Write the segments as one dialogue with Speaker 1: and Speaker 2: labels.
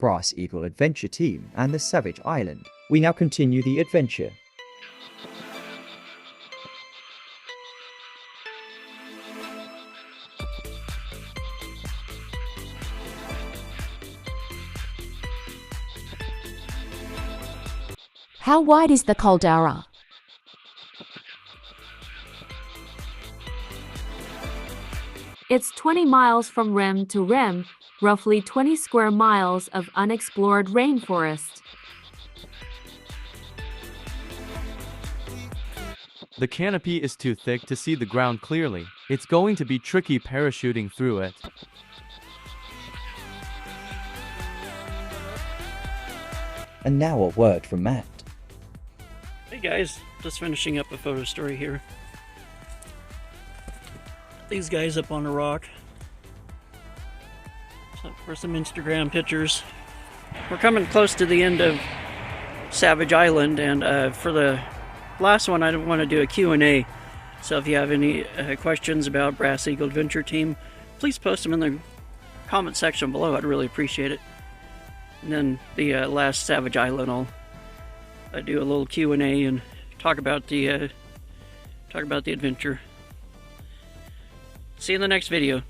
Speaker 1: Brass Eagle Adventure Team and the Savage Island. We now continue the adventure.
Speaker 2: How wide is the caldera?
Speaker 3: It's 20 miles from rim to rim, roughly 20 square miles of unexplored rainforest.
Speaker 4: The canopy is too thick to see the ground clearly. It's going to be tricky parachuting through it.
Speaker 1: And now a word from Matt.
Speaker 5: Hey guys, just finishing up a photo story here. These guys up on a rock. So for some Instagram pictures. We're coming close to the end of Savage Island, and for the last one I didn't want to do a Q&A. So if you have any questions about Brass Eagle Adventure Team, please post them in the comment section below. I'd really appreciate it. And then the last Savage Island, I'll do a little Q&A and talk about the adventure. See you in the next video.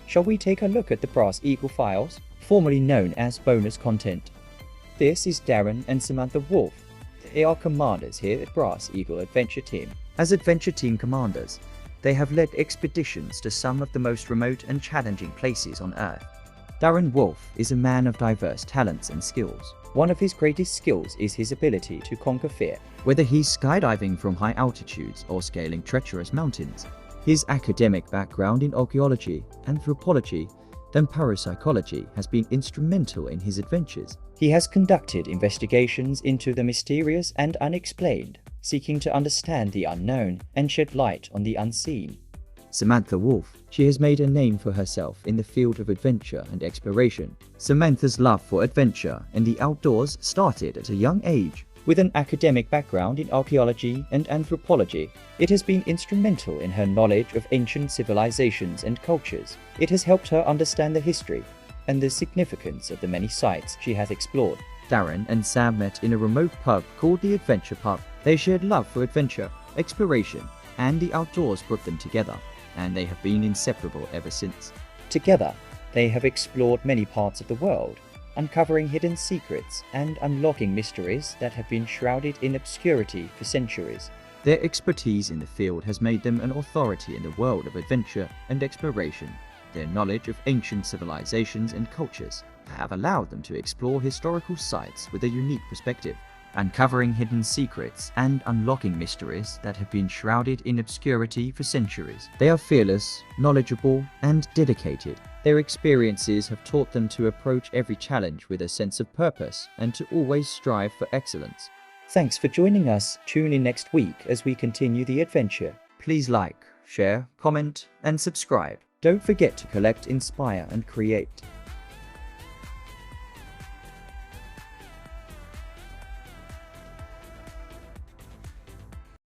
Speaker 1: Shall we take a look at the Brass Eagle files, formerly known as bonus content? This is Darren and Samantha Wolf. They are commanders here at Brass Eagle Adventure Team. As Adventure Team commanders, they have led expeditions to some of the most remote and challenging places on Earth. Darren Wolf is a man of diverse talents and skills. One of his greatest skills is his ability to conquer fear, whether he's skydiving from high altitudes or scaling treacherous mountains. His academic background in archaeology, anthropology, and parapsychology has been instrumental in his adventures. He has conducted investigations into the mysterious and unexplained, seeking to understand the unknown and shed light on the unseen. Samantha Wolf. She has made a name for herself in the field of adventure and exploration. Samantha's love for adventure and the outdoors started at a young age. With an academic background in archaeology and anthropology, it has been instrumental in her knowledge of ancient civilizations and cultures. It has helped her understand the history and the significance of the many sites she has explored. Darren and Sam met in a remote pub called the Adventure Pub. They shared love for adventure, exploration, and the outdoors brought them together, and they have been inseparable ever since. Together, they have explored many parts of the world, uncovering hidden secrets and unlocking mysteries that have been shrouded in obscurity for centuries. Their expertise in the field has made them an authority in the world of adventure and exploration. Their knowledge of ancient civilizations and cultures have allowed them to explore historical sites with a unique perspective, uncovering hidden secrets and unlocking mysteries that have been shrouded in obscurity for centuries. They are fearless, knowledgeable, and dedicated. Their experiences have taught them to approach every challenge with a sense of purpose and to always strive for excellence. Thanks for joining us. Tune in next week as we continue the adventure. Please like, share, comment, and subscribe. Don't forget to collect, inspire, and create.